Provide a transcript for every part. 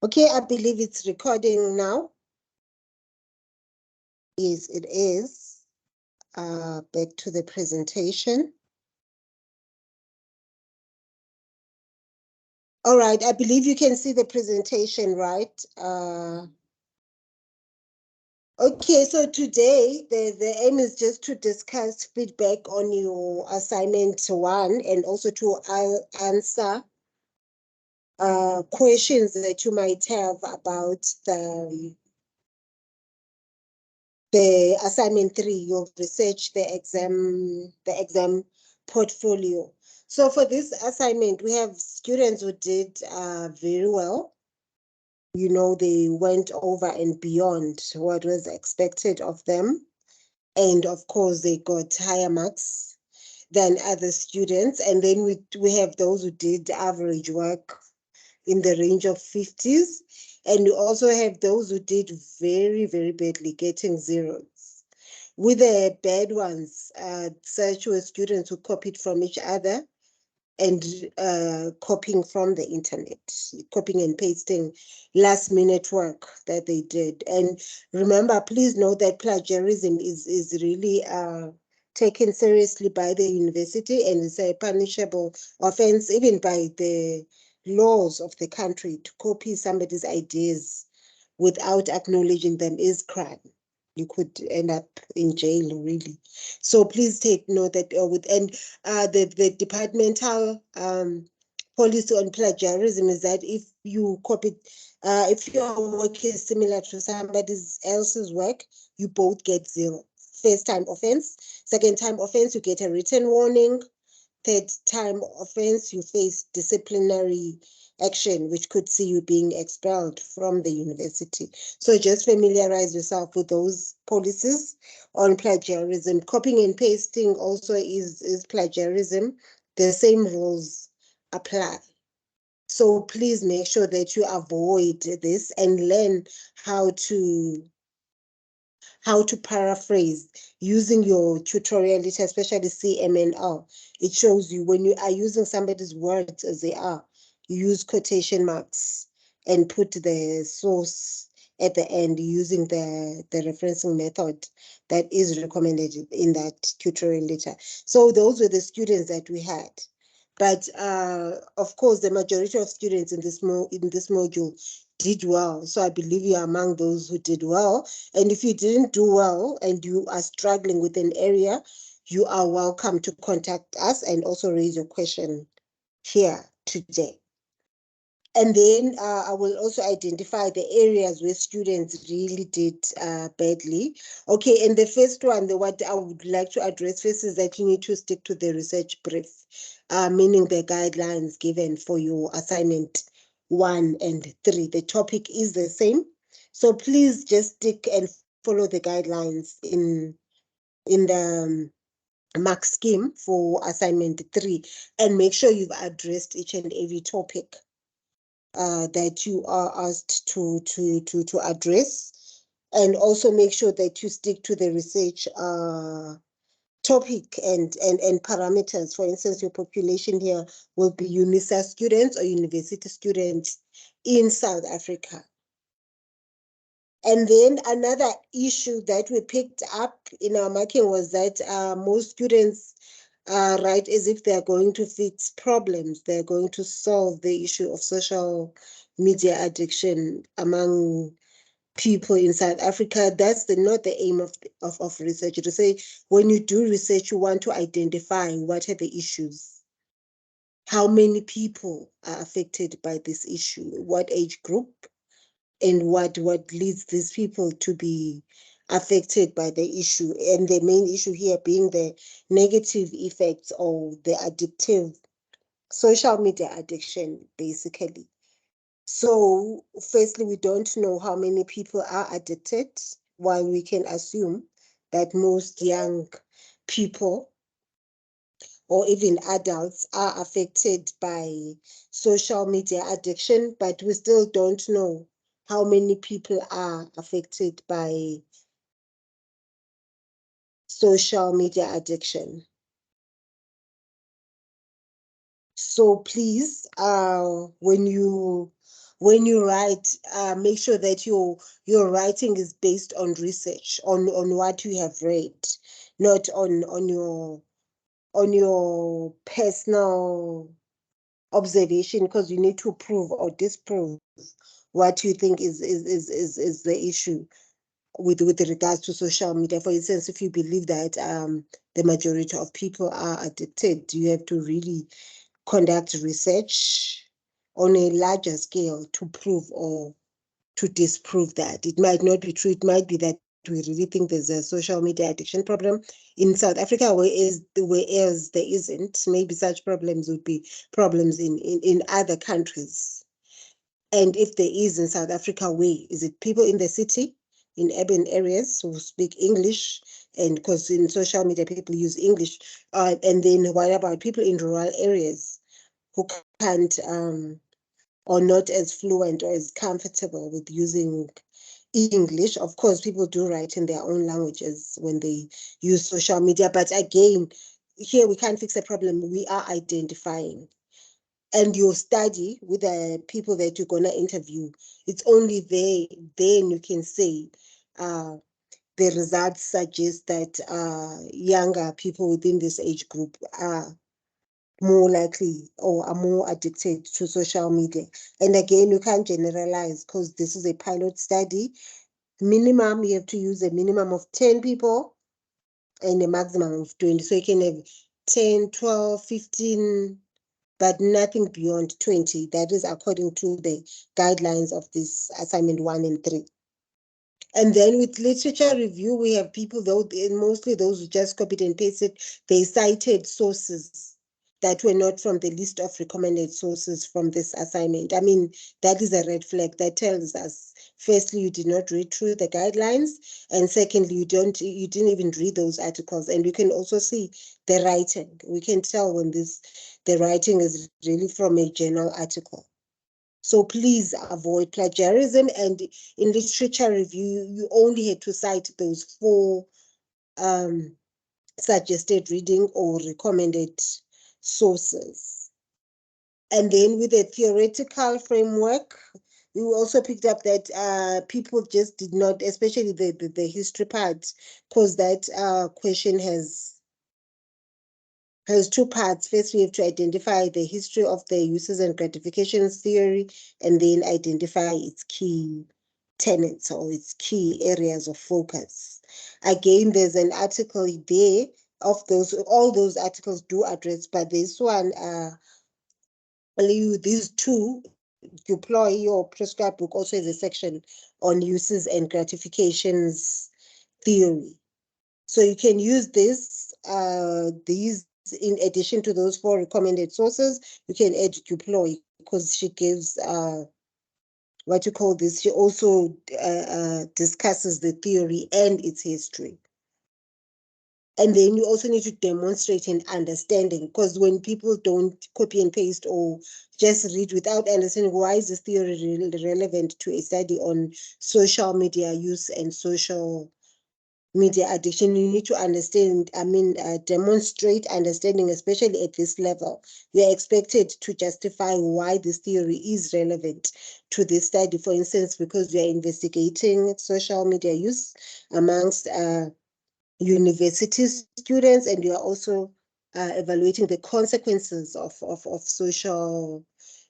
Okay, I believe it's recording now. Yes, it is. Back to the presentation. All right, I believe you can see the presentation, right? Okay, so today the aim is just to discuss feedback on your assignment 1 and also to answer questions that you might have about the assignment 3. You'll research the exam portfolio. So for this assignment, we have students who did very well. You know, they went over and beyond what was expected of them. And of course, they got higher marks than other students. And then we have those who did average work in the range of 50s. And we also have those who did very, very badly, getting zeros. With the bad ones, such were students who copied from each other and copying from the internet, copying and pasting last minute work that they did. And remember, please note that plagiarism is really taken seriously by the university and is a punishable offense even by the laws of the country. To copy somebody's ideas without acknowledging them is crime. You could end up in jail, really. So please take note that the departmental policy on plagiarism is that if you copy, if your work is similar to somebody else's work, you both get zero. First time offense, second time offense, you get a written warning. Third time offense, you face disciplinary action, which could see you being expelled from the university. So just familiarize yourself with those policies on plagiarism. Copying and pasting also is plagiarism. The same rules apply. So please make sure that you avoid this and learn how to paraphrase using your tutorial, especially CMNR. It shows you when you are using somebody's words as they are, you use quotation marks and put the source at the end using the referencing method that is recommended in that tutorial letter. So those were the students that we had. But of course, the majority of students in this module did well. So I believe you are among those who did well. And if you didn't do well and you are struggling with an area, you are welcome to contact us and also raise your question here today. And then I will also identify the areas where students really did badly. Okay, and the first one, what I would like to address first is that you need to stick to the research brief, meaning the guidelines given for your assignment 1 and 3. The topic is the same. So please just stick and follow the guidelines in the mark scheme for assignment 3 and make sure you've addressed each and every topic that you are asked to address, and also make sure that you stick to the research topic and parameters. For instance, your population here will be UNISA students or university students in South Africa. And then another issue that we picked up in our marking was that most students write as if they're going to fix problems. They're going to solve the issue of social media addiction among people in South Africa. That's not the aim of research. Research, when you do research, you want to identify what are the issues. How many people are affected by this issue? What age group? And what leads these people to be affected by the issue, and the main issue here being the negative effects of the addictive social media addiction, basically. So firstly, we don't know how many people are addicted, while we can assume that most young people or even adults are affected by social media addiction, but we still don't know how many people are affected by social media addiction. So please, when you when you write, make sure that your writing is based on research, on what you have read, not on your personal observation, because you need to prove or disprove what you think is the issue with regards to social media. For instance, if you believe that the majority of people are addicted, you have to really conduct research on a larger scale to prove or to disprove that. It might not be true. It might be that we really think there's a social media addiction problem in South Africa, whereas there isn't. Maybe such problems would be problems in other countries. And if there is in South Africa, where is it? People in the city, in urban areas who speak English, and because in social media people use English, and then what about people in rural areas who can't or not as fluent or as comfortable with using English? Of course, people do write in their own languages when they use social media, but again, here we can't fix a problem. We are identifying. And you study with the people that you're going to interview. It's only then you can say the results suggest that younger people within this age group are more likely or are more addicted to social media. And again, you can't generalize because this is a pilot study. Minimum, you have to use a minimum of 10 people and a maximum of 20. So you can have 10, 12, 15, but nothing beyond 20. That is according to the guidelines of this assignment 1 and 3. And then with literature review, we have people, though, mostly those who just copied and pasted, they cited sources that were not from the list of recommended sources from this assignment. I mean, that is a red flag. That tells us, firstly, you did not read through the guidelines, and secondly, you didn't even read those articles. And you can also see the writing. We can tell when the writing is really from a journal article. So please avoid plagiarism. And in literature review, you only had to cite those 4 suggested reading or recommended sources. And then with a theoretical framework, we also picked up that people just did not, especially the history part, because that question has 2 parts. First, we have to identify the history of the uses and gratifications theory, and then identify its key tenets or its key areas of focus. Again, there's an article there of those, all those articles do address, but this one, these 2, Deploy your prescribed book also has a section on uses and gratifications theory. So you can use these in addition to those 4 recommended sources. You can add Deploy because she gives what you call this. She also discusses the theory and its history. And then you also need to demonstrate an understanding, because when people don't copy and paste or just read without understanding why is this theory relevant to a study on social media use and social media addiction, you need to understand, demonstrate understanding, especially at this level. You are expected to justify why this theory is relevant to this study. For instance, because you are investigating social media use amongst university students, and you are also evaluating the consequences of social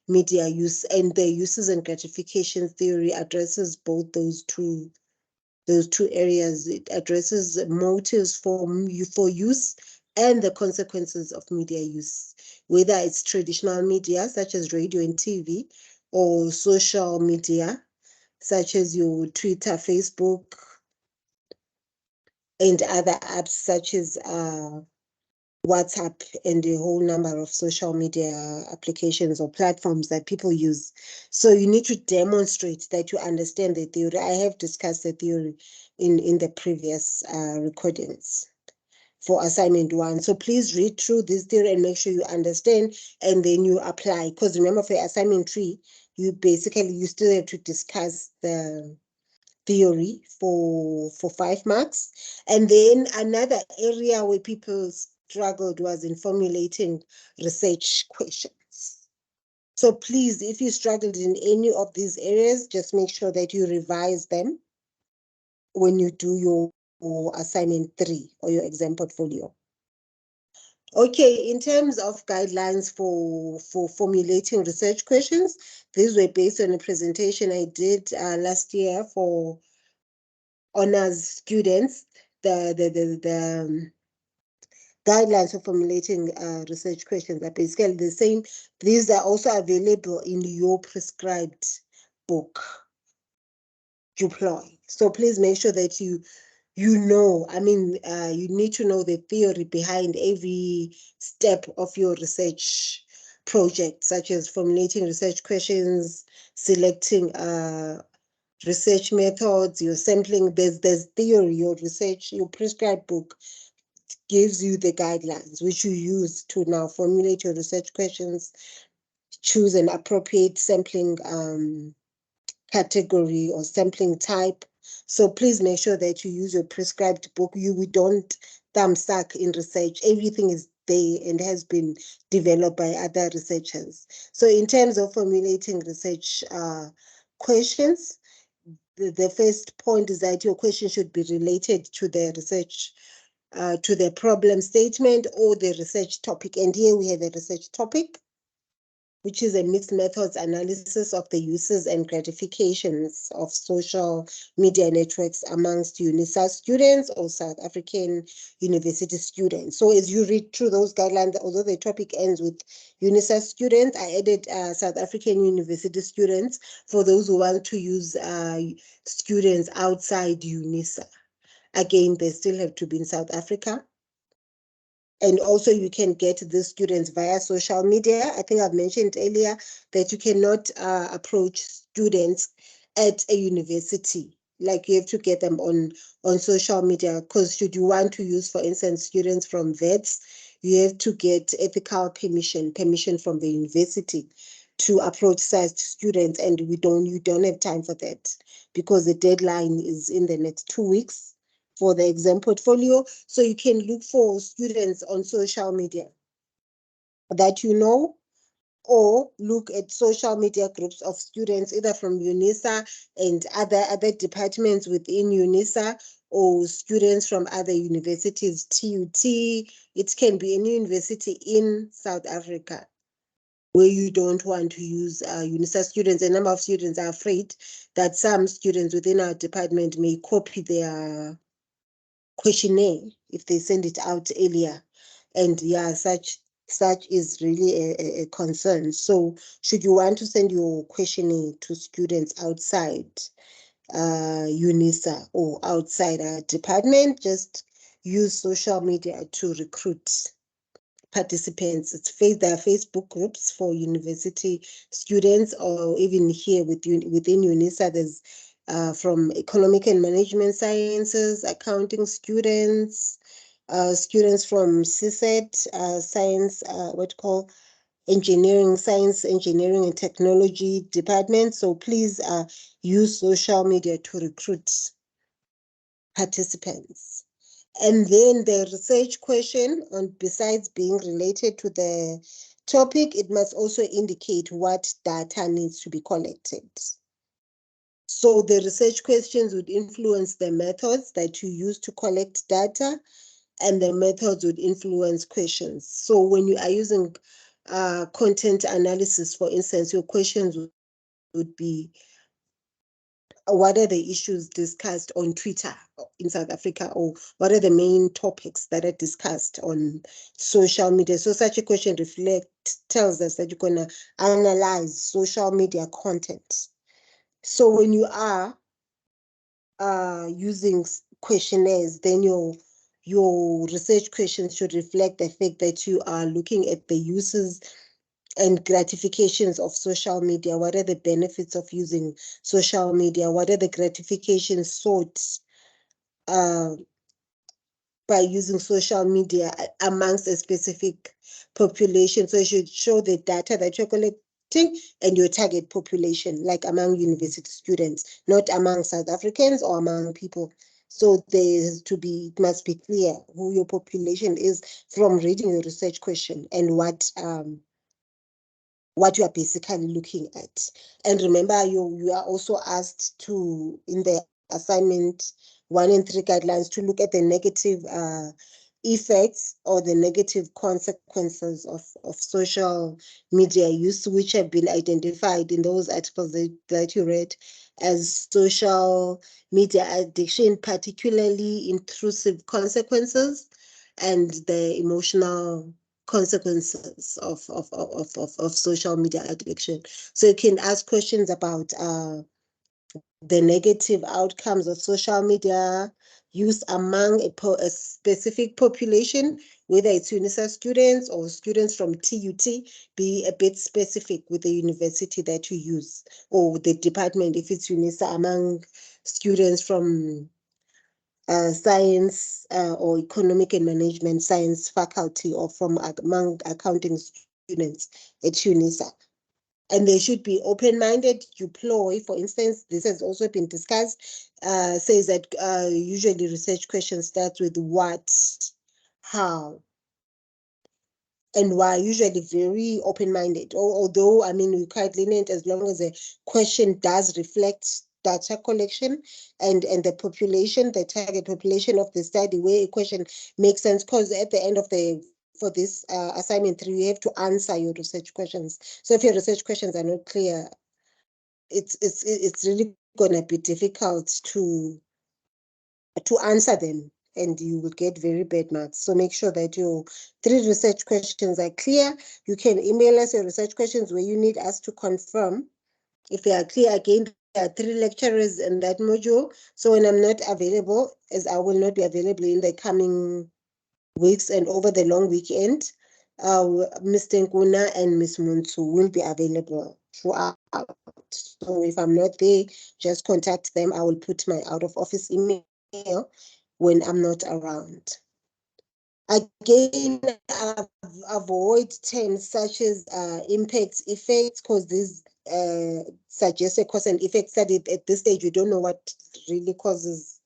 media use, and the uses and gratification theory addresses both those two areas. It addresses motives for use and the consequences of media use, whether it's traditional media such as radio and TV, or social media such as your Twitter, Facebook, and other apps such as WhatsApp, and a whole number of social media applications or platforms that people use. So you need to demonstrate that you understand the theory. I have discussed the theory in the previous recordings for assignment 1. So please read through this theory and make sure you understand, and then you apply. Because remember, for assignment 3, you still have to discuss the theory for 5 marks. And then another area where people struggled was in formulating research questions. So please, if you struggled in any of these areas, just make sure that you revise them when you do your assignment 3 or your exam portfolio. Okay, in terms of guidelines for formulating research questions, these were based on a presentation I did last year for honors students. The guidelines for formulating research questions are basically the same. These are also available in your prescribed book, Duploy. So please make sure that you know, you need to know the theory behind every step of your research project, such as formulating research questions, selecting research methods, your sampling. There's theory, your research, your prescribed book gives you the guidelines which you use to now formulate your research questions, choose an appropriate sampling category or sampling type. So please make sure that you use your prescribed book. We don't thumbsuck in research. Everything is there and has been developed by other researchers. So in terms of formulating research questions, the first point is that your question should be related to the research, to the problem statement or the research topic. And here we have a research topic, which is a mixed methods analysis of the uses and gratifications of social media networks amongst UNISA students or South African university students. So as you read through those guidelines, although the topic ends with UNISA students, I added South African university students for those who want to use students outside UNISA. Again, they still have to be in South Africa. And also you can get the students via social media. I think I've mentioned earlier that you cannot approach students at a university. Like you have to get them on social media, because should you want to use, for instance, students from VETS, you have to get ethical permission from the university to approach such students. And you don't have time for that, because the deadline is in the next 2 weeks for the exam portfolio. So you can look for students on social media that you know, or look at social media groups of students, either from UNISA and other departments within UNISA, or students from other universities, TUT. It can be any university in South Africa where you don't want to use UNISA students. A number of students are afraid that some students within our department may copy their questionnaire if they send it out earlier. And yeah, such is really a concern. So should you want to send your questionnaire to students outside UNISA or outside our department, just use social media to recruit participants. There are Facebook groups for university students, or even here within UNISA, there's from economic and management sciences, accounting students, students from CSET, science, science, engineering and technology department. So please use social media to recruit participants. And then the research question, besides being related to the topic, it must also indicate what data needs to be collected. So the research questions would influence the methods that you use to collect data, and the methods would influence questions. So when you are using content analysis, for instance, your questions would be, what are the issues discussed on Twitter in South Africa, or what are the main topics that are discussed on social media? So such a question tells us that you're going to analyze social media content. So when you are using questionnaires, then your research questions should reflect the fact that you are looking at the uses and gratifications of social media. What are the benefits of using social media? What are the gratifications sought by using social media amongst a specific population? So you should show the data that you're collecting and your target population, like among university students, not among South Africans or among people. So it must be clear who your population is from reading your research question and what what you are basically looking at. And remember, you are also asked to, in the assignment 1 and 3 guidelines, to look at the negative effects or the negative consequences of social media use, which have been identified in those articles that you read as social media addiction, particularly intrusive consequences and the emotional consequences of social media addiction. So you can ask questions about the negative outcomes of social media use among a specific population, whether it's UNISA students or students from TUT. Be a bit specific with the university that you use, or the department if it's UNISA, among students from science or economic and management science faculty, or from among accounting students at UNISA. And they should be open-minded. Deploy, for instance, this has also been discussed, says that usually research questions start with what, how, and why, usually very open-minded. Although, I mean, we're quite lenient as long as the question does reflect data collection and the population, the target population of the study, where a question makes sense, because at the end of for this assignment 3, you have to answer your research questions. So if your research questions are not clear, it's really gonna be difficult to answer them, and you will get very bad marks. So make sure that your 3 research questions are clear. You can email us your research questions where you need us to confirm if they are clear. Again, there are 3 lecturers in that module. So when I'm not available, as I will not be available in the coming weeks and over the long weekend, Mr. Nkuna and Ms. Muntu will be available throughout. So if I'm not there, just contact them. I will put my out of office email when I'm not around. Again, avoid terms such as impact effects, because these suggest a cause and effect study. At this stage, we don't know what really causes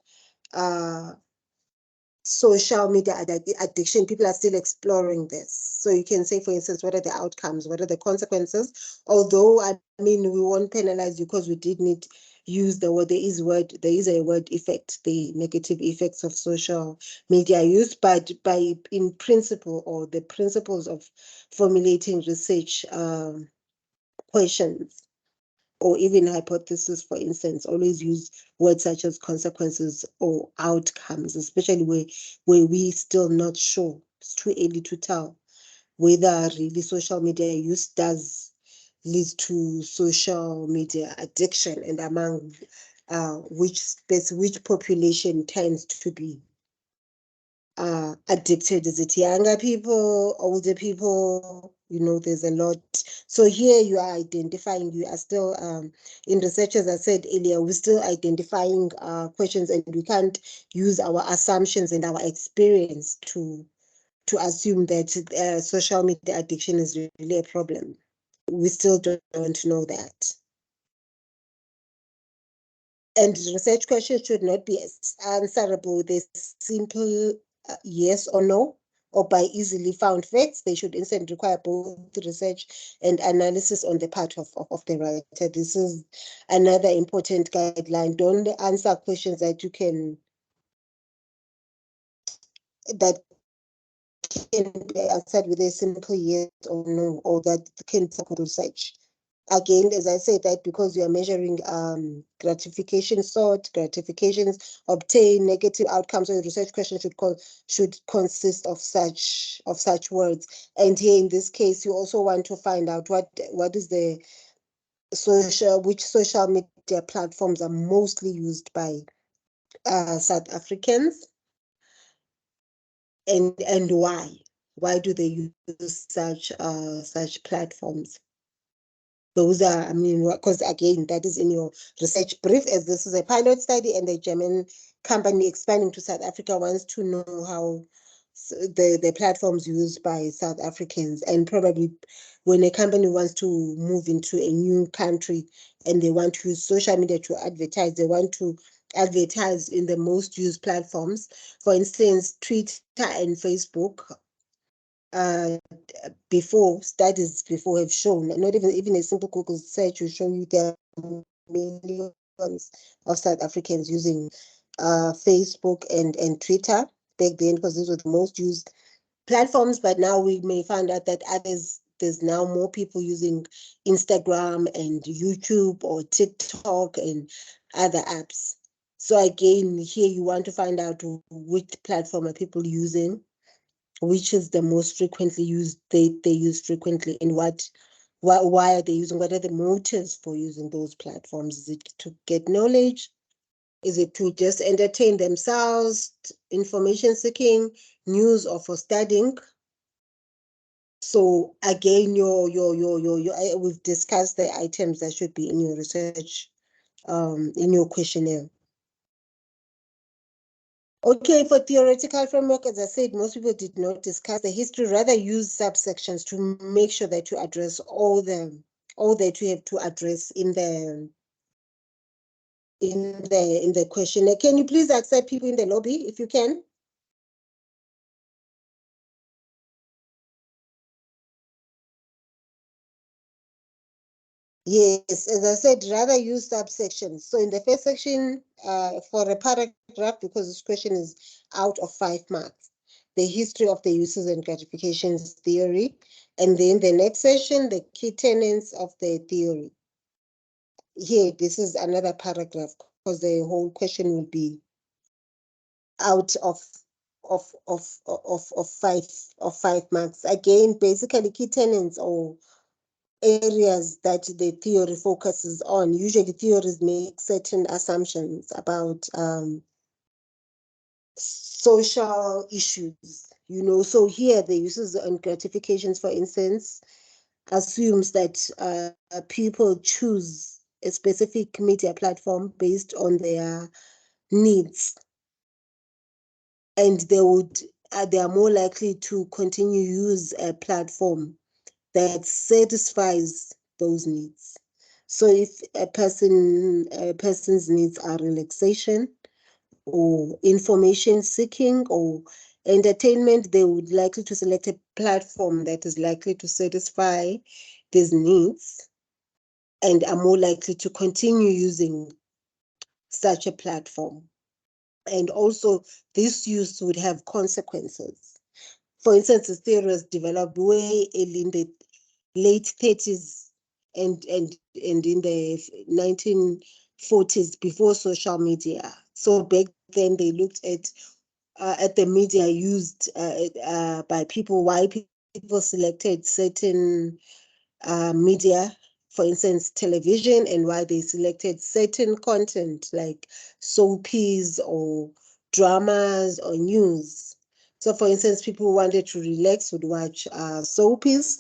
social media addiction. People are still exploring this. So you can say, for instance, what are the outcomes? What are the consequences? Although, I mean, we won't penalize you because we did need use the word, there is a word effect, the negative effects of social media use, but in principle, or the principles of formulating research questions, or even hypothesis, for instance, always use words such as consequences or outcomes, especially where we still not sure. It's too early to tell whether really social media use does lead to social media addiction, and among which population tends to be addicted. Is it younger people, older people? There's a lot. So here you are identifying, you are still in research, as I said earlier, we're still identifying questions, and we can't use our assumptions and our experience to assume that social media addiction is really a problem. We still don't know that. And research questions should not be answerable with a simple yes or no, or by easily found facts. They should instead require both research and analysis on the part of the writer. This is another important guideline. Don't answer questions that can be answered with a simple yes or no, or that can support research. Again, as I said, that because you are measuring gratification sought, gratifications obtained, negative outcomes, so your research question should consist of such words. And here in this case, you also want to find out what is the which social media platforms are mostly used by South Africans, and why. Why do they use such platforms? Those are, I mean, because again, that is in your research brief, as this is a pilot study, and the German company expanding to South Africa wants to know how the platforms used by South Africans. And probably when a company wants to move into a new country and they want to use social media to advertise, they want to advertise in the most used platforms. For instance, Twitter and Facebook before, studies before have shown, not even a simple Google search will show you there are millions of South Africans using Facebook and Twitter back then, because these were the most used platforms. But now we may find out that there's now more people using Instagram and YouTube or TikTok and other apps. So again, here you want to find out which platform are people using, which is the most frequently used, they use frequently, and why are they using, what are the motives for using those platforms? Is it to get knowledge? Is it to just entertain themselves, information seeking, news, or for studying? So again, we've discussed the items that should be in your research, in your questionnaire. Okay, for theoretical framework, as I said, most people did not discuss the history, rather use subsections to make sure that you address all that you have to address in the questionnaire. Can you please accept people in the lobby if you can? Yes, as I said, rather use subsections. So in the first section, for a paragraph, because this question is out of 5 marks, the history of the uses and gratifications theory. And then the next section, the key tenets of the theory. Here, this is another paragraph, because the whole question will be out of 5 marks. Again, basically key tenets or areas that the theory focuses on. Usually theories make certain assumptions about social issues, so here the uses and gratifications, for instance, assumes that people choose a specific media platform based on their needs, and they are more likely to continue use a platform that satisfies those needs. So if a person's needs are relaxation or information seeking or entertainment, they would likely to select a platform that is likely to satisfy these needs and are more likely to continue using such a platform. And also, this use would have consequences. For instance, the theory was developed way early in the late 30s and in the 1940s, before social media. So back then they looked at the media used by people, why people selected certain media, for instance, television, and why they selected certain content like soapies or dramas or news. So, for instance, people who wanted to relax would watch soapies,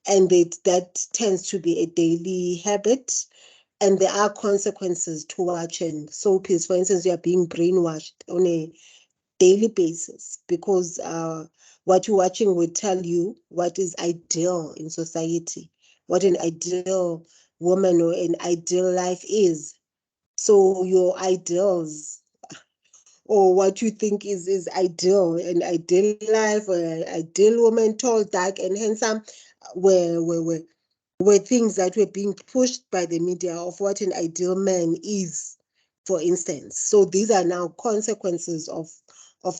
and that tends to be a daily habit. And there are consequences to watching soapies. For instance, you are being brainwashed on a daily basis, because what you're watching will tell you what is ideal in society, what an ideal woman or an ideal life is. So your ideals, or what you think is ideal, an ideal life, or an ideal woman, tall, dark, and handsome, were things that were being pushed by the media of what an ideal man is, for instance. So these are now consequences of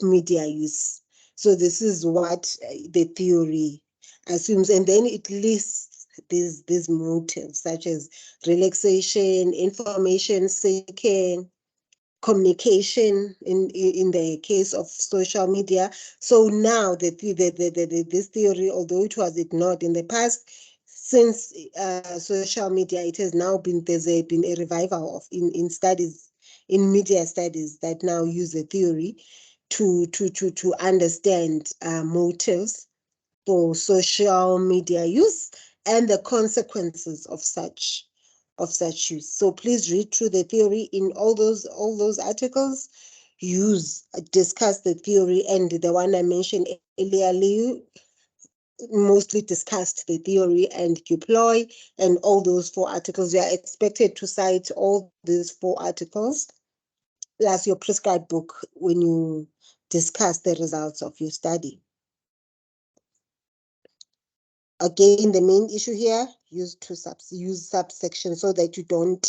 media use. So this is what the theory assumes. And then it lists these motives, such as relaxation, information seeking, communication in the case of social media. So now this theory, although it was ignored in the past, since social media, it has now been a revival of in studies, in media studies, that now use the theory to understand motives for social media use and the consequences of such use. So please read through the theory in all those articles. Discuss the theory, and the one I mentioned earlier, Liu, mostly discussed the theory, and Duploy, and all those 4 articles. You are expected to cite all these 4 articles plus your prescribed book when you discuss the results of your study. Again, the main issue here, use subsection so that you don't,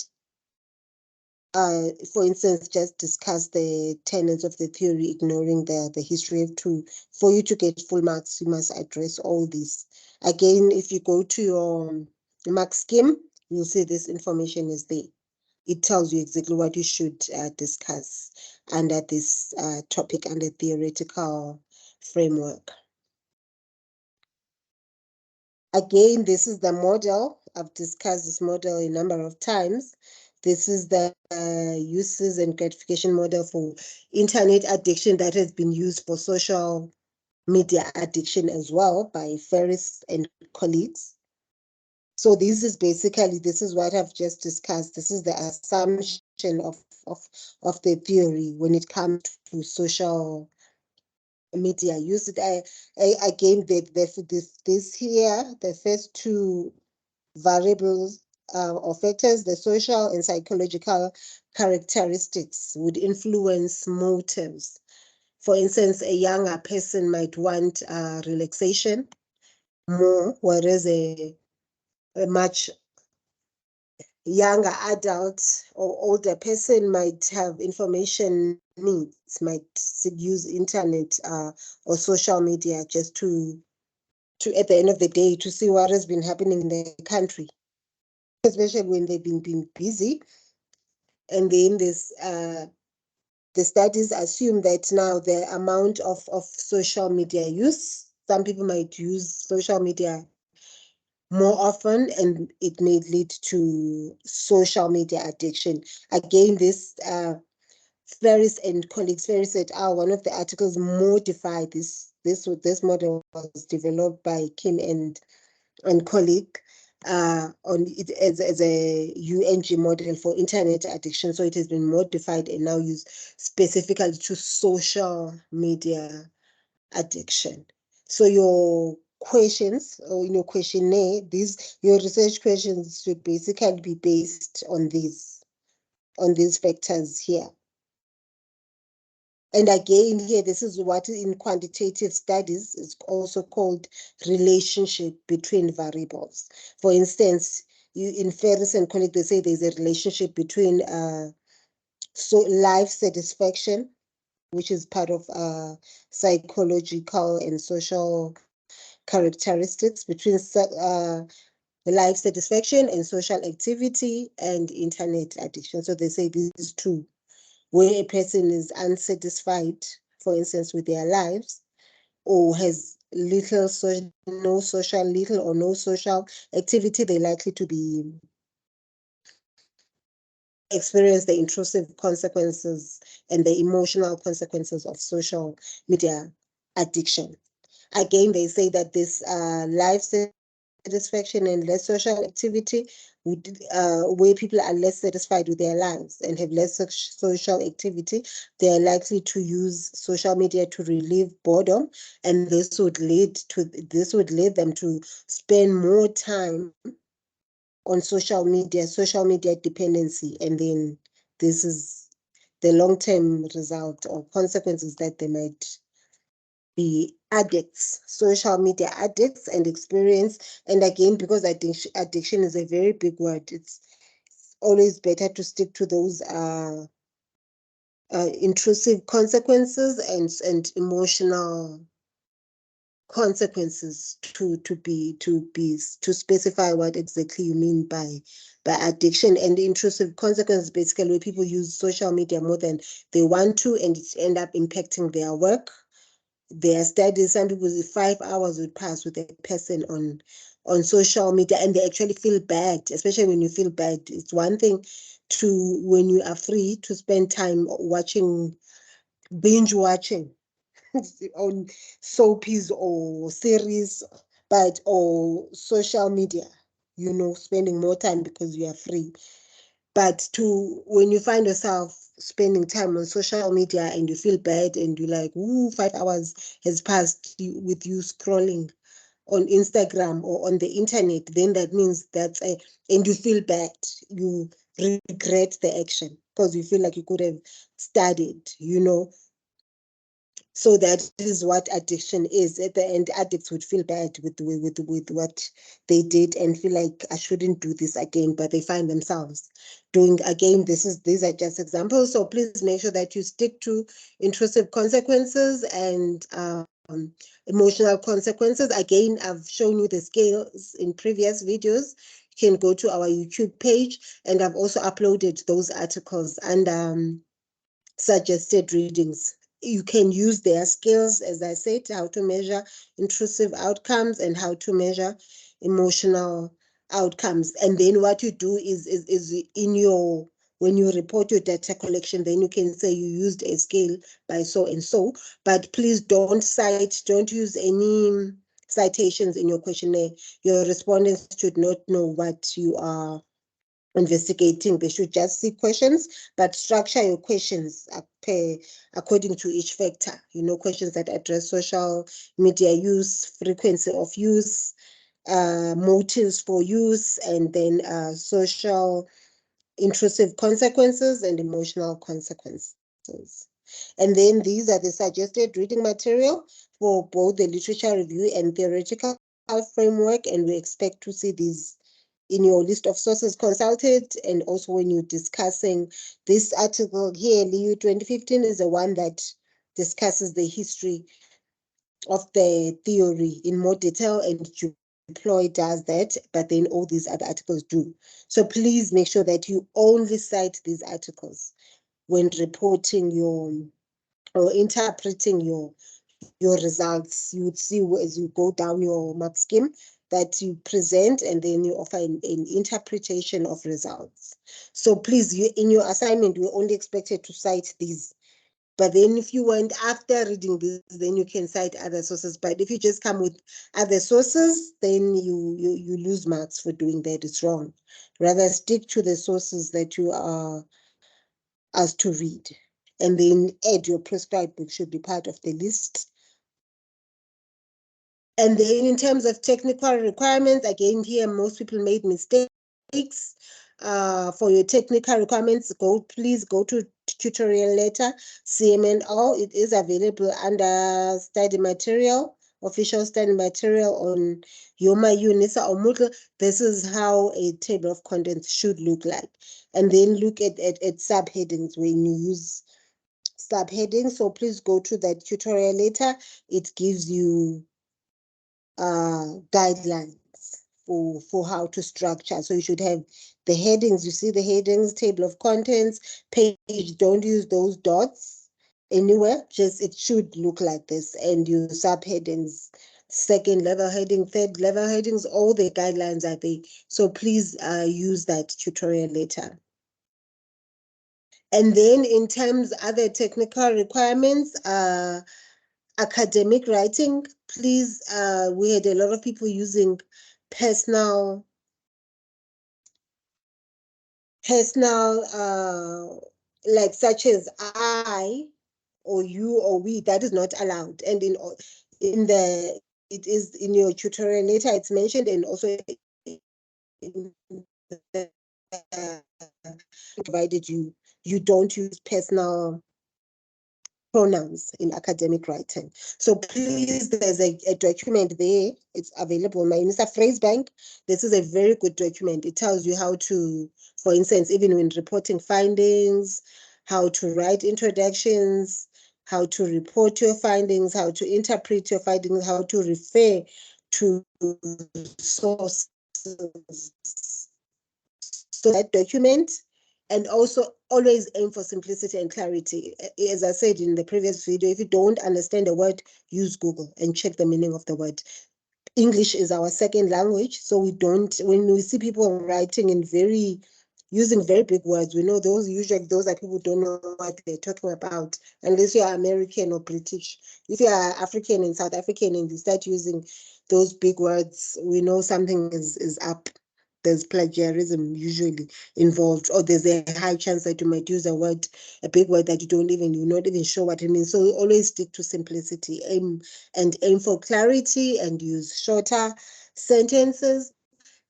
for instance, just discuss the tenets of the theory, ignoring the history of two. For you to get full marks, you must address all these. Again, if you go to your mark scheme, you'll see this information is there. It tells you exactly what you should discuss under this topic, under theoretical framework. Again, this is the model. I've discussed this model a number of times. This is the uses and gratification model for internet addiction that has been used for social media addiction as well by Ferris and colleagues. So this is basically, this is what I've just discussed. This is the assumption of the theory when it comes to social media use. Again, this here, the first two variables or factors, the social and psychological characteristics would influence motives. For instance, a younger person might want relaxation more, whereas a much younger adult or older person might have information needs, might use internet or social media just to at the end of the day to see what has been happening in the country, especially when they've been busy. And then this the studies assume that now the amount of social media use, some people might use social media more often, and it may lead to social media addiction. Again, this Ferris and colleagues, Ferris et al., one of the articles modified this model was developed by Kim and colleague on it as a UNG model for internet addiction. So it has been modified and now used specifically to social media addiction. So your questions, or in your questionnaire, your research questions should basically be based on these factors here. And again, here, this is what in quantitative studies is also called relationship between variables. For instance, in Ferris and colleagues, they say there's a relationship between life satisfaction, which is part of psychological and social characteristics, between life satisfaction and social activity and internet addiction. So they say these two, where a person is unsatisfied, for instance, with their lives, or has little no social activity, they're likely to be experience the intrusive consequences and the emotional consequences of social media addiction. Again, they say that this life satisfaction and less social activity would, where people are less satisfied with their lives and have less social activity, they are likely to use social media to relieve boredom, and this would lead them to spend more time on social media dependency, and then this is the long-term result or consequences that they might be addicts, social media addicts, and experience. And again, because addiction is a very big word, it's always better to stick to those intrusive consequences and emotional consequences to specify what exactly you mean by addiction. And intrusive consequences basically where people use social media more than they want to, and it end up impacting their work. There are studies, some people, 5 hours would pass with a person on social media and they actually feel bad, especially when you feel bad. It's one thing to, when you are free, to spend time binge watching on soapies or series, or social media, spending more time because you are free. But when you find yourself spending time on social media and you feel bad and you're like, ooh, 5 hours has passed with you scrolling on Instagram or on the internet, then that means and you feel bad. You regret the action because you feel like you could have studied, So that is what addiction is. At the end, addicts would feel bad with what they did and feel like I shouldn't do this again, but they find themselves doing again. These are just examples. So please make sure that you stick to intrusive consequences and emotional consequences. Again, I've shown you the scales in previous videos. You can go to our YouTube page, and I've also uploaded those articles and suggested readings. You can use their skills, as I said, how to measure intrusive outcomes and how to measure emotional outcomes. And then what you do is in your, when you report your data collection, then you can say you used a scale by so and so, but please don't use any citations in your questionnaire. Your respondents should not know what you are investigating. They should just see questions, but structure your questions according to each factor. Questions that address social media use, frequency of use, motives for use, and then social intrusive consequences and emotional consequences. And then these are the suggested reading material for both the literature review and theoretical framework, and we expect to see these in your list of sources consulted, and also when you're discussing this article here. LEU 2015 is the one that discusses the history of the theory in more detail, and Deploy does that, but then all these other articles do. So please make sure that you only cite these articles when reporting or interpreting your results. You would see as you go down your mark scheme that you present, and then you offer an interpretation of results. So please, in your assignment, we're only expected to cite these. But then if you went after reading this, then you can cite other sources. But if you just come with other sources, then you lose marks for doing that. It's wrong. Rather stick to the sources that you are asked to read. And then add your prescribed book should be part of the list. And then in terms of technical requirements, again, here most people made mistakes. For your technical requirements, please go to tutorial letter, CMNO. It is available under study material, official study material on Yoma, UNISA, or Moodle. This is how a table of contents should look like. And then look at subheadings when you use subheadings. So please go to that tutorial later. It gives you guidelines for how to structure. So you should have the headings. You see the headings, table of contents, page. Don't use those dots anywhere. Just it should look like this. And your subheadings, second level heading, third level headings, all the guidelines are there. So please use that tutorial later. And then in terms of other technical requirements, academic writing, please, we had a lot of people using personal, like such as I or you or we. That is not allowed. And it is in your tutorial later, it's mentioned, and also in the, provided you don't use personal pronouns in academic writing. So please, there's a document there. It's available on my Mr. Phrase Bank. This is a very good document. It tells you how to, for instance, even when reporting findings, how to write introductions, how to report your findings, how to interpret your findings, how to refer to sources. So that document, and also always aim for simplicity and clarity. As I said in the previous video, if you don't understand a word, use Google and check the meaning of the word. English is our second language, so when we see people writing in using very big words, we know those are people who don't know what they're talking about, unless you're American or British. If you are African and South African and you start using those big words, we know something is up. There's plagiarism usually involved, or there's a high chance that you might use a big word that you're not even sure what it means. So always stick to simplicity, aim for clarity, and use shorter sentences,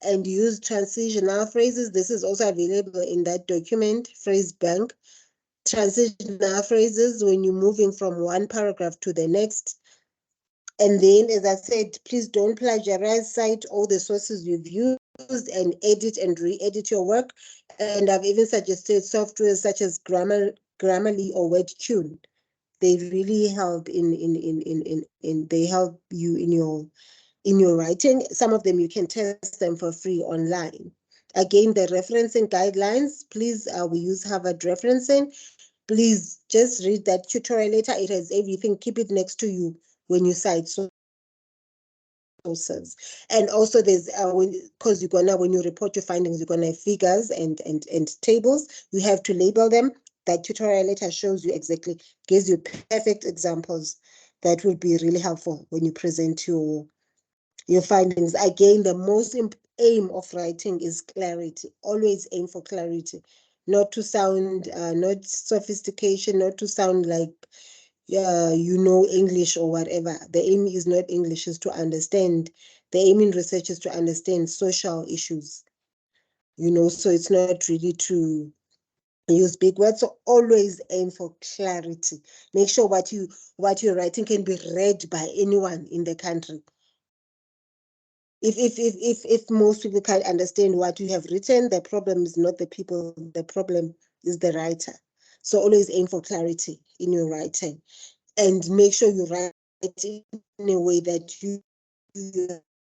and use transitional phrases. This is also available in that document, Phrase Bank. transitional phrases when you're moving from one paragraph to the next. And then, as I said, please don't plagiarize, cite all the sources you've used and edit and re-edit your work. And I've even suggested software such as Grammarly or WordTune. They really help they help you in your writing. Some of them you can test them for free online. Again, the referencing guidelines, please, we use Harvard referencing. Please just read that tutorial later. It has everything. Keep it next to you when you cite sources. And also there's because when you report your findings, you're gonna have figures and tables. You have to label them. That tutorial later shows you exactly, gives you perfect examples that will be really helpful when you present your findings. Again, the most aim of writing is clarity. Always aim for clarity, not to sound, not sophistication, not to sound like you know English or whatever. The aim is not English, is to understand. The aim in research is to understand social issues, so it's not really to use big words. So always aim for clarity. Make sure what you're writing can be read by anyone in the country. If most people can't understand what you have written, the problem is not the people, the problem is the writer. So always aim for clarity in your writing, and make sure you write in a way that you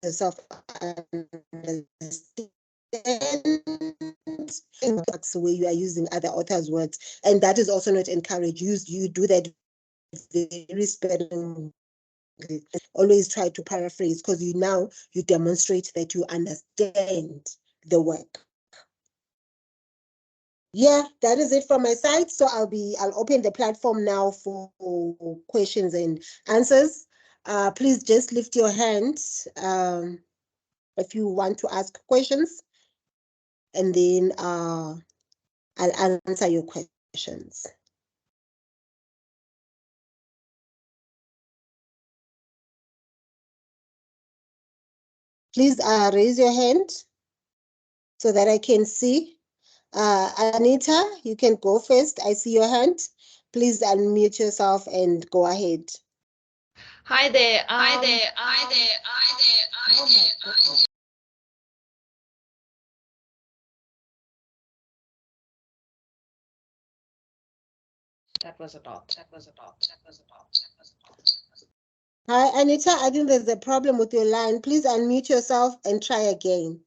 yourself understand, where you are using other authors' words, and that is also not encouraged. You do that very sparingly. Always try to paraphrase, because you demonstrate that you understand the work. Yeah, that is it from my side. So I'll open the platform now for questions and answers. Please just lift your hand if you want to ask questions, and then I'll answer your questions. Please raise your hand so that I can see. Anita, you can go first. I see your hand. Please unmute yourself and go ahead. Hi there. That was a dot. Hi, Anita. I think there's a problem with your line. Please unmute yourself and try again.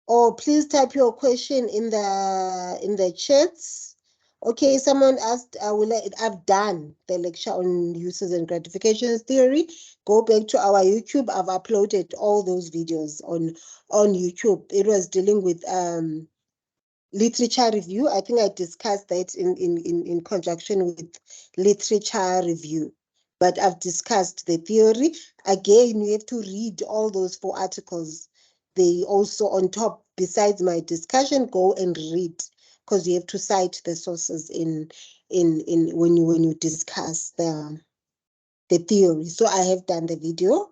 Or please type your question in the chats. Okay, someone asked, I've done the lecture on uses and gratifications theory. Go back to our YouTube. I've uploaded all those videos on YouTube. It was dealing with literature review. I think I discussed that in conjunction with literature review. But I've discussed the theory. Again, you have to read all those 4 articles. They also on top, besides my discussion, go and read, because you have to cite the sources in when you discuss the theory. So I have done the video.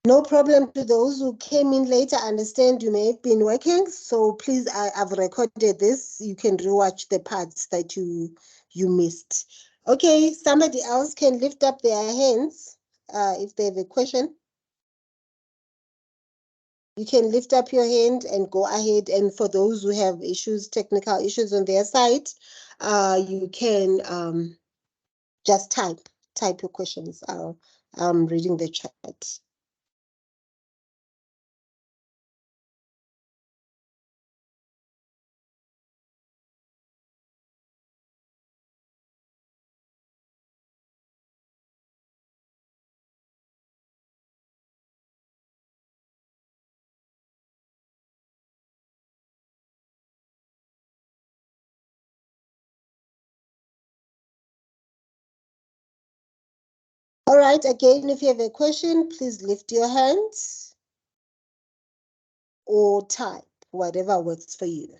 No problem to those who came in later. I understand you may have been working, so please, I've recorded this. You can rewatch the parts that you missed. Okay, somebody else can lift up their hands if they have a question. You can lift up your hand and go ahead. And for those who have issues, technical issues on their side, you can just type your questions. I'm reading the chat. All right, again, if you have a question, please lift your hands or type, whatever works for you.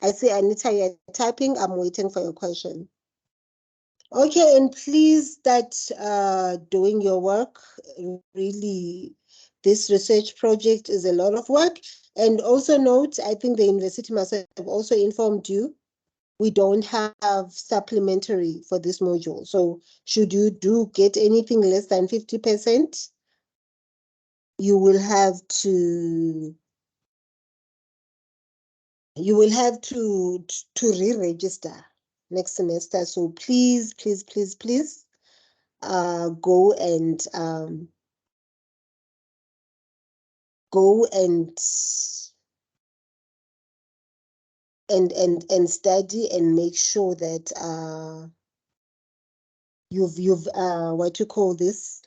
I see Anita, you're typing. I'm waiting for your question. Okay, and please start doing your work. Really, this research project is a lot of work. And also note, I think the university must have also informed you, we don't have supplementary for this module. So should you do get anything less than 50%, you will have to re-register next semester. So please, please, please, please go and study and make sure that you've what you call this,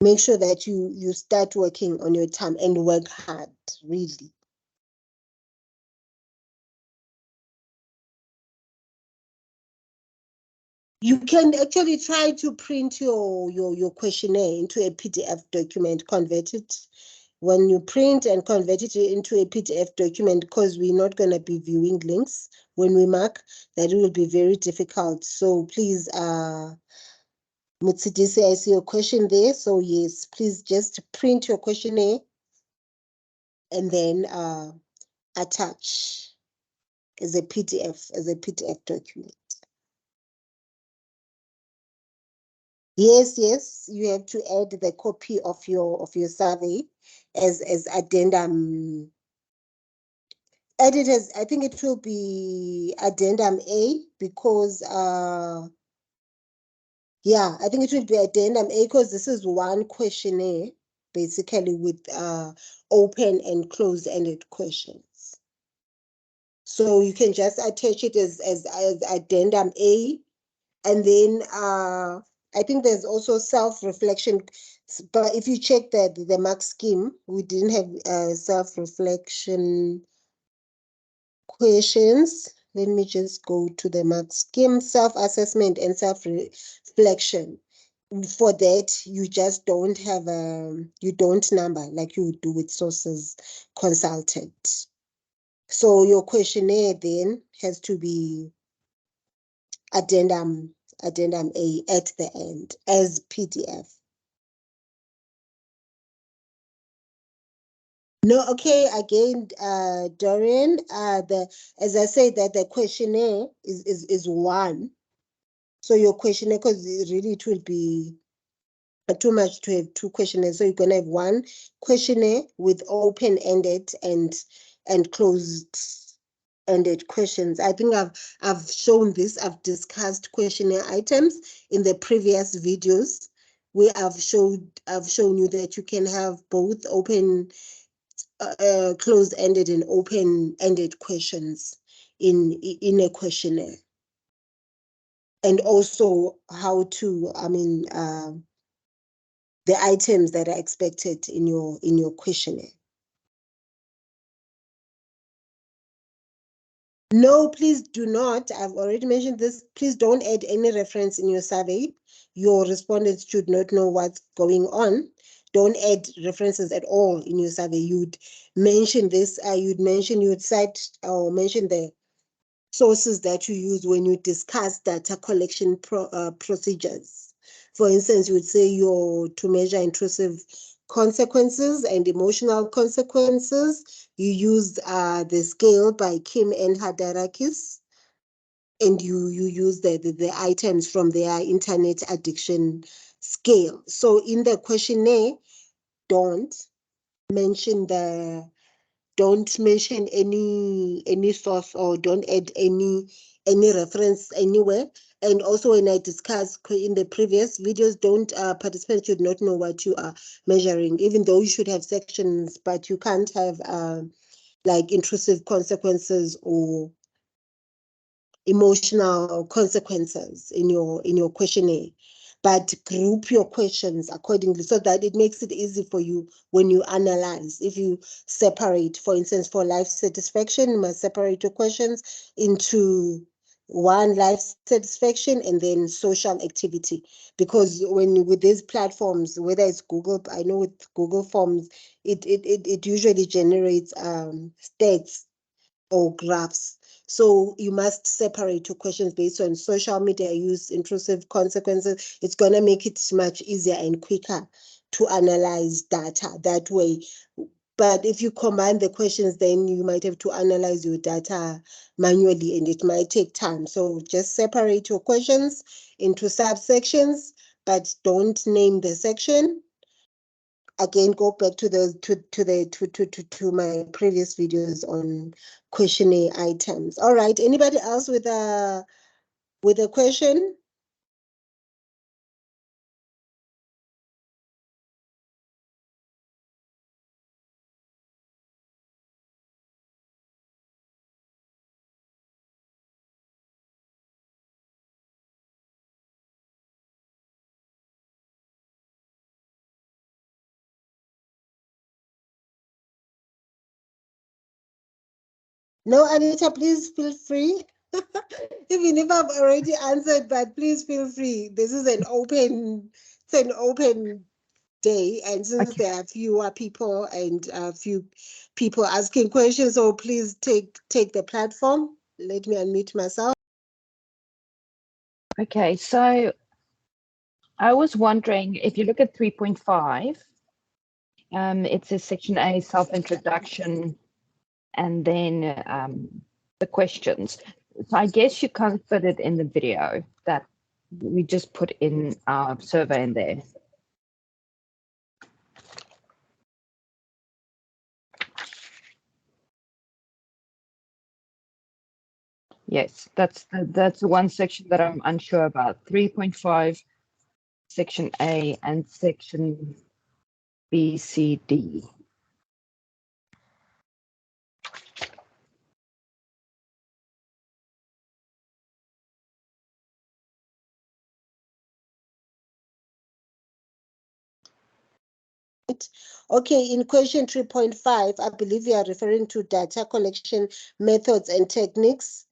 make sure that you start working on your time and work hard, really. You can actually try to print your questionnaire into a PDF document, convert it. When you print and convert it into a PDF document, because we're not going to be viewing links when we mark, that will be very difficult. So please, Mutsidisi, I see your question there. So yes, please just print your questionnaire and then attach as a PDF document. Yes, you have to add the copy of your survey as addendum. Add it as, I think it will be addendum A, because yeah, I think it will be addendum A, because this is one questionnaire basically with open and closed-ended questions. So you can just attach it as addendum A, and then I think there's also self-reflection. But if you check the mark scheme, we didn't have self-reflection questions. Let me just go to the mark scheme, self-assessment and self-reflection. For that, you just don't have you don't number like you would do with sources consulted. So your questionnaire then has to be addendum A at the end as PDF. No, okay, again, Dorian, as I said, that the questionnaire is one. So your questionnaire, because really it will be too much to have two questionnaires. So you're gonna have one questionnaire with open-ended and closed-ended questions. I think I've shown this. I've discussed questionnaire items in the previous videos where I've shown you that you can have both open, closed-ended and open-ended questions in a questionnaire, and also how to, the items that are expected in your questionnaire. No, please do not. I've already mentioned this. Please don't add any reference in your survey. Your respondents should not know what's going on. Don't add references at all in your survey. You'd mention this, you'd cite or mention the sources that you use when you discuss data collection procedures. For instance, you would say to measure intrusive consequences and emotional consequences, you used the scale by Kim and Hadarakis, and you use the items from their internet addiction scale. So in the questionnaire, don't mention any source, or don't add any reference anywhere. And also, when I discussed in the previous videos, participants should not know what you are measuring, even though you should have sections, but you can't have like intrusive consequences or emotional consequences in your questionnaire. But group your questions accordingly so that it makes it easy for you when you analyze. If you separate, for instance, for life satisfaction, you must separate your questions into one, life satisfaction, and then social activity. Because with these platforms, whether it's Google, I know with Google Forms, it usually generates stats or graphs. So you must separate your questions based on social media use, intrusive consequences. It's going to make it much easier and quicker to analyze data that way. But if you combine the questions, then you might have to analyze your data manually and it might take time. So just separate your questions into subsections, but don't name the section. Again, go back to my previous videos on questionnaire items. All right, anybody else with a question? No, Anita, please feel free. Even if I've already answered, but please feel free. This is an open day, and since there are fewer people and a few people asking questions, so please take the platform. Let me unmute myself. Okay, so I was wondering if you look at 3.5, it says section A, self-introduction, and then the questions. So I guess you covered it in the video that we just put in our survey in there. Yes, that's the one section that I'm unsure about. 3.5, section A, and section B, C, D. Okay, in question 3.5, I believe you are referring to data collection methods and techniques.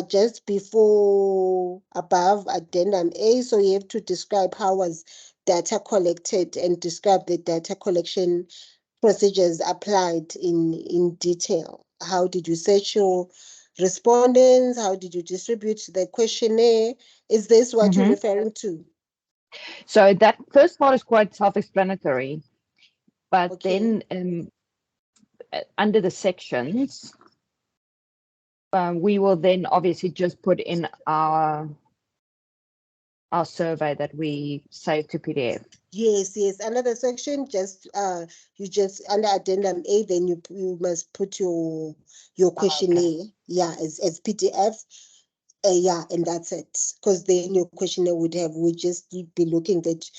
Just before above addendum A, so you have to describe how was data collected and describe the data collection procedures applied in detail. How did you search your respondents? How did you distribute the questionnaire? Is this what you're referring to? So that first part is quite self-explanatory. But Okay. then under the sections, we will then obviously just put in our survey that we save to PDF. Yes, another section, just you just under addendum A, then you must put your questionnaire, Okay. yeah, as PDF. Yeah, and that's it. Because then your questionnaire would just be looking at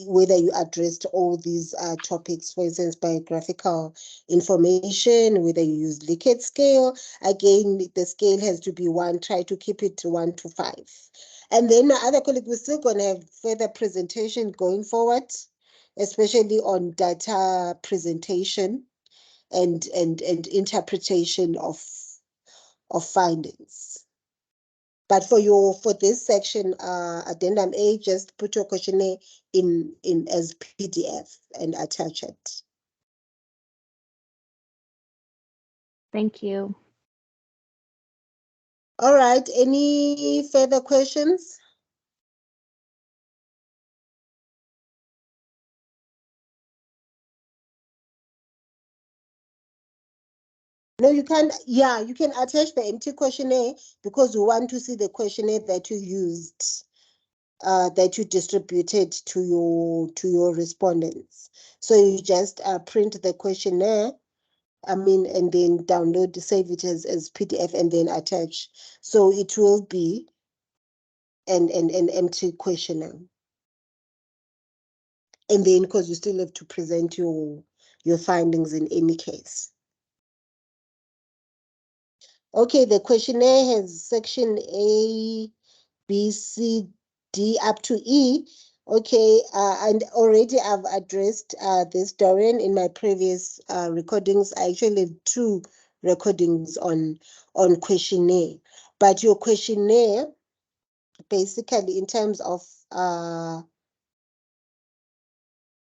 whether you addressed all these topics, for instance, biographical information, whether you use Likert scale. Again, the scale has to be 1, try to keep it to 1 to 5. And then my other colleague, we're still going to have further presentation going forward, especially on data presentation and interpretation of findings. But for this section, addendum A, just put your questionnaire in as PDF and attach it. Thank you. All right, any further questions? No, you can, yeah, you can attach the empty questionnaire because we want to see the questionnaire that you used, that you distributed to your respondents. So you just print the questionnaire, and then download, save it as PDF and then attach. So it will be an empty questionnaire. And then because you still have to present your findings in any case. Okay, the questionnaire has section A, B, C, D up to E. Okay, and already I've addressed this, Dorian, in my previous recordings. I actually have 2 recordings on questionnaire. But your questionnaire, basically in terms of,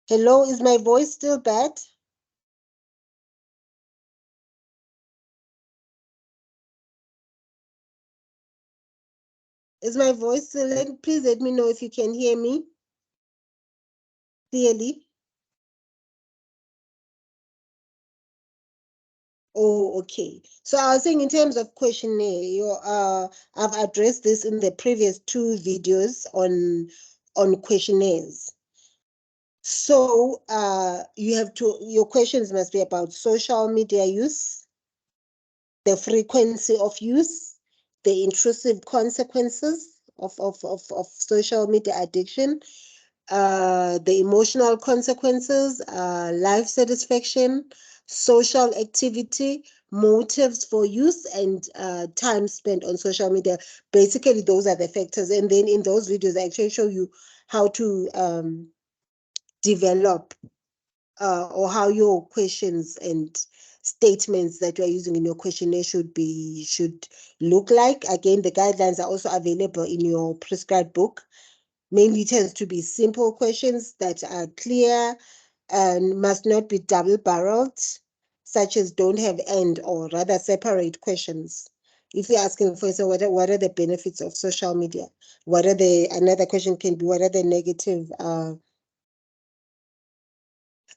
hello, is my voice still bad? Is my voice, please let me know if you can hear me clearly. Oh, okay. So I was saying in terms of questionnaire, I've addressed this in the previous 2 videos on questionnaires. So your questions must be about social media use, the frequency of use, the intrusive consequences of social media addiction, the emotional consequences, life satisfaction, social activity, motives for use, and time spent on social media. Basically, those are the factors. And then in those videos, I actually show you how to develop or how your questions and statements that you are using in your questionnaire should look like. Again, the guidelines are also available in your prescribed book. Mainly tends to be simple questions that are clear and must not be double-barreled, such as don't have and or rather separate questions. If you're asking, for instance, what are the benefits of social media? Another question can be, what are the negative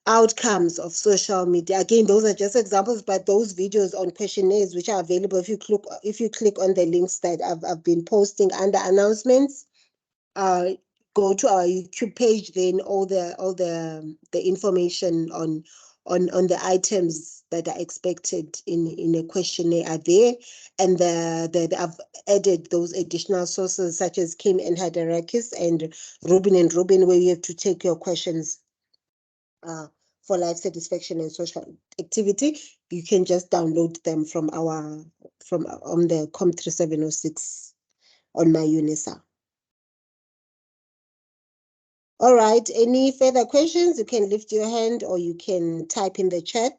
outcomes of social media? Again, those are just examples, but those videos on questionnaires which are available if you click on the links that I've been posting under announcements, go to our YouTube page, then all the information on the items that are expected in a questionnaire are there, and I've added those additional sources such as Kim and Hadarakis and Rubin, where you have to take your questions for life satisfaction and social activity. You can just download them from on the COM3706 on my UNISA. All right, any further questions? You can lift your hand or you can type in the chat.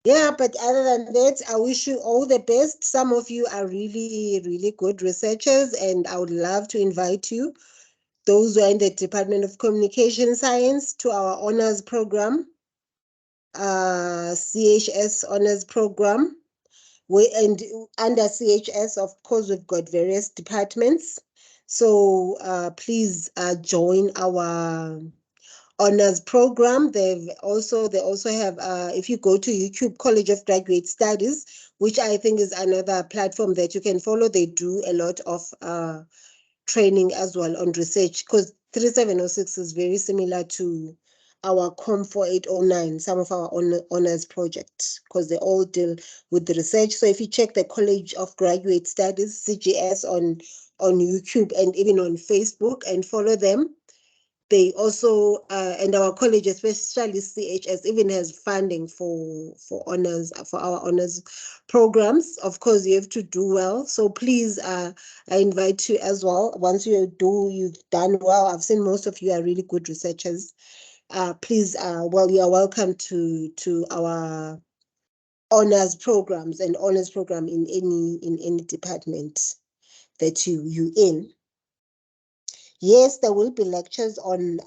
Yeah, but other than that, I wish you all the best. Some of you are really, really good researchers, and I would love to invite you, those who are in the Department of Communication Science, to our honors program, CHS honors program. And under CHS, of course, we've got various departments. So please join our honors program. They also have, if you go to YouTube College of Graduate Studies, which I think is another platform that you can follow, they do a lot of training as well on research, because 3706 is very similar to our COM 4809, some of our honors projects, because they all deal with the research. So if you check the College of Graduate Studies, CGS, on YouTube and even on Facebook and follow them, they also, and our college, especially CHS, even has funding for honors, for our honors programs. Of course, you have to do well. So please, I invite you as well. Once you've done well. I've seen most of you are really good researchers. Please, you are welcome to our honors programs and honors program in any department that you in. Yes, there will be lectures on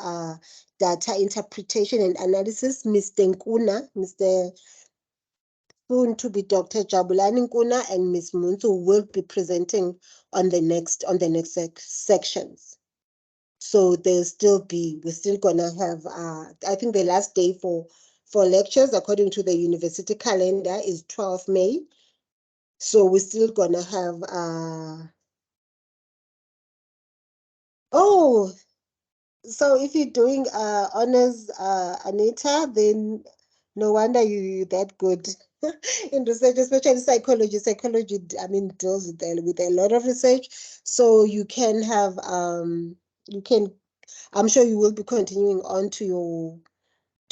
data interpretation and analysis. Mr. soon to be Dr. Jabulani Nkuna, and Ms. Muntu will be presenting on the next sections. So we're still gonna have, I think the last day for lectures, according to the university calendar, is 12 May. So we're still gonna have, so if you're doing honors, Anita, then no wonder you're that good in research, especially psychology. Psychology, I mean, deals with a lot of research. So you can have, I'm sure you will be continuing on to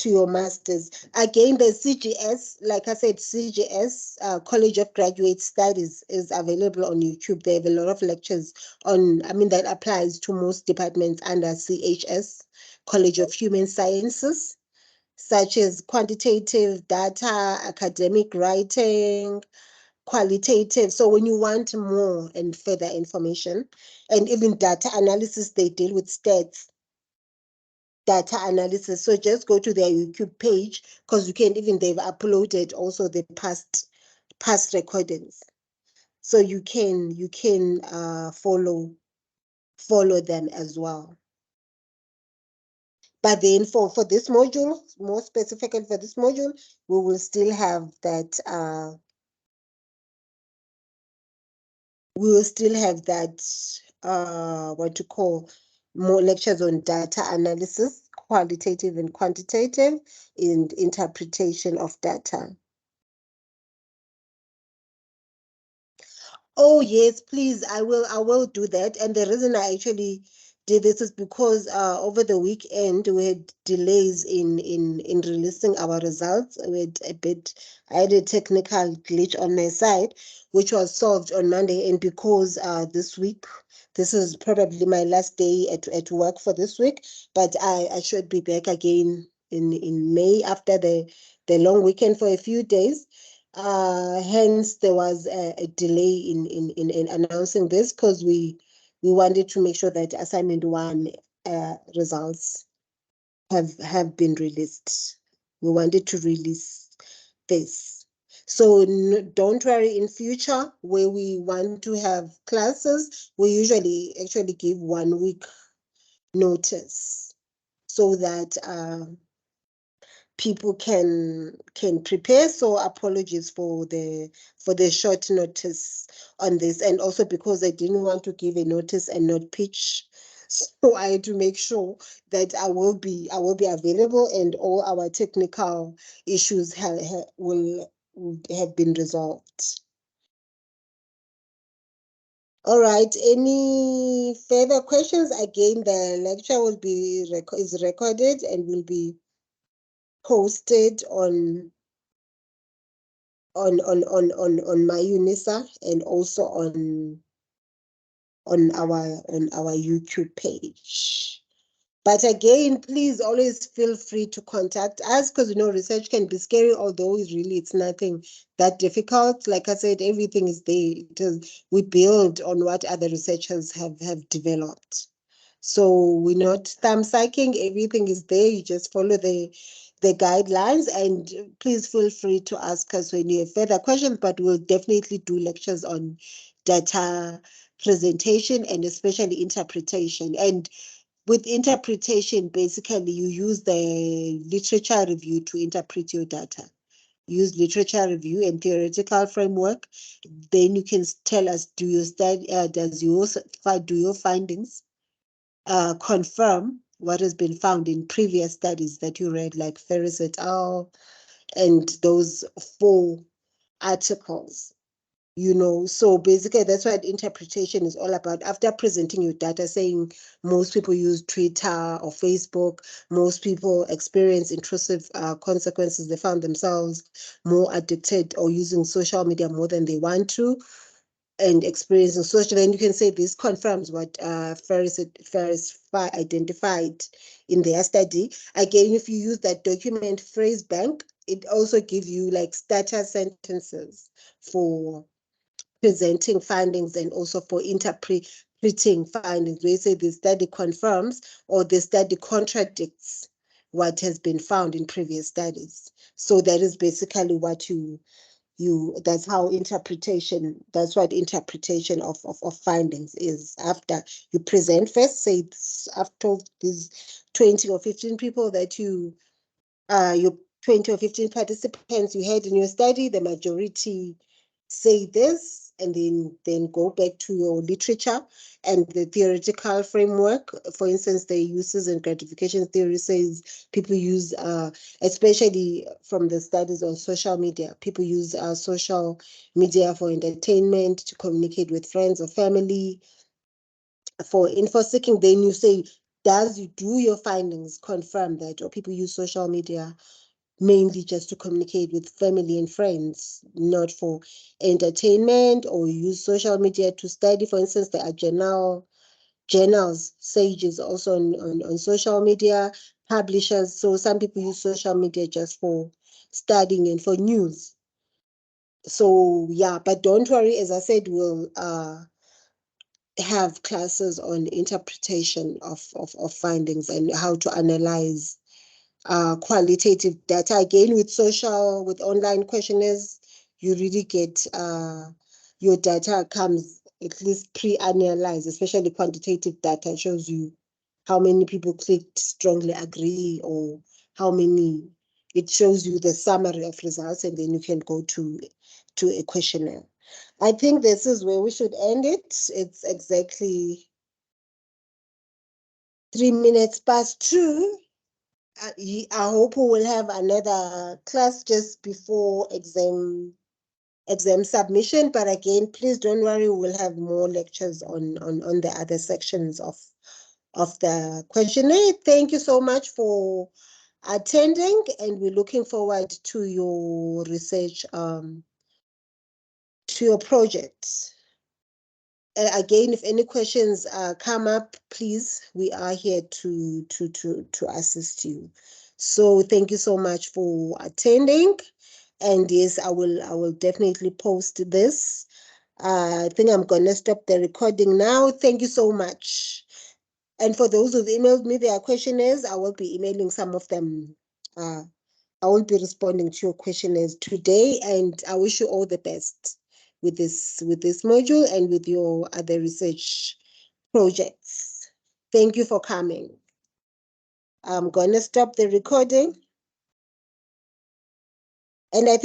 your masters. Again, the CGS, like I said, CGS, College of Graduate Studies, is available on YouTube. They have a lot of lectures that applies to most departments under CHS, College of Human Sciences, such as quantitative data, academic writing, qualitative. So when you want more and further information, and even data analysis, they deal with stats, data analysis. So just go to their YouTube page, because you can even, they've uploaded also the past recordings. So you can follow them as well. But then for this module, more specifically for this module, we will still have that what to call, more lectures on data analysis, qualitative and quantitative, and interpretation of data. Oh yes, please, I will do that. And the reason I actually did this is because over the weekend we had delays in releasing our results. I had a technical glitch on my side, which was solved on Monday. And because this week, this is probably my last day at work for this week, but I should be back again in May after the long weekend for a few days. Hence, there was a delay in announcing this, because we wanted to make sure that assignment 1 results have been released. We wanted to release this. So don't worry, in future, where we want to have classes, we usually actually give 1 week notice, so that people can prepare. So apologies for the short notice on this, and also because I didn't want to give a notice and not pitch. So I had to make sure that I will be available, and all our technical issues will have been resolved. All right, any further questions? Again, the lecture will be is recorded and will be posted on my UNISA, and also on our YouTube page. But again, please always feel free to contact us, because research can be scary, although it's nothing that difficult. Like I said, everything is there. We build on what other researchers have developed. So we're not thumb sucking, everything is there. You just follow the guidelines, and please feel free to ask us when you have further questions, but we'll definitely do lectures on data presentation and especially interpretation. And with interpretation, basically you use the literature review to interpret your data. Use literature review and theoretical framework. Then you can tell us, do your findings confirm what has been found in previous studies that you read, like Ferris et al. And those 4 articles. So basically that's what interpretation is all about. After presenting your data, saying most people use Twitter or Facebook, most people experience intrusive consequences, they found themselves more addicted or using social media more than they want to, and experiencing social, then you can say this confirms what Ferris identified in their study. Again, if you use that document phrase bank, it also gives you like starter sentences for presenting findings and also for interpreting findings. We say the study confirms or the study contradicts what has been found in previous studies. So that is basically what that's what interpretation of findings is. After you present first, say after these 20 or 15 people that your 20 or 15 participants you had in your study, the majority say this, and then go back to your literature and the theoretical framework. For instance, the uses and gratification theory says people use, especially from the studies on social media, people use social media for entertainment, to communicate with friends or family, for info seeking. Then you say, do your findings confirm that, or people use social media mainly just to communicate with family and friends, not for entertainment, or use social media to study? For instance, there are journals, Sages also on social media, publishers. So some people use social media just for studying and for news. So yeah, but don't worry, as I said, we'll have classes on interpretation of findings and how to analyze qualitative data. Again, with online questionnaires, you really get your data comes at least pre-analyzed, especially quantitative data shows you how many people clicked strongly agree or how many. It shows you the summary of results, and then you can go to a questionnaire. I think this is where we should end it. It's exactly 2:03. I hope we will have another class just before exam submission. But again, please don't worry, we will have more lectures on the other sections of the questionnaire. Thank you so much for attending, and we're looking forward to your research, to your project. Again, if any questions come up, please, we are here to assist you. So thank you so much for attending. And yes, I will definitely post this. I think I'm gonna stop the recording now. Thank you so much. And for those who've emailed me their questionnaires, I will be emailing some of them. I will be responding to your questionnaires today, and I wish you all the best with this module and with your other research projects. Thank you for coming. I'm gonna stop the recording, and I think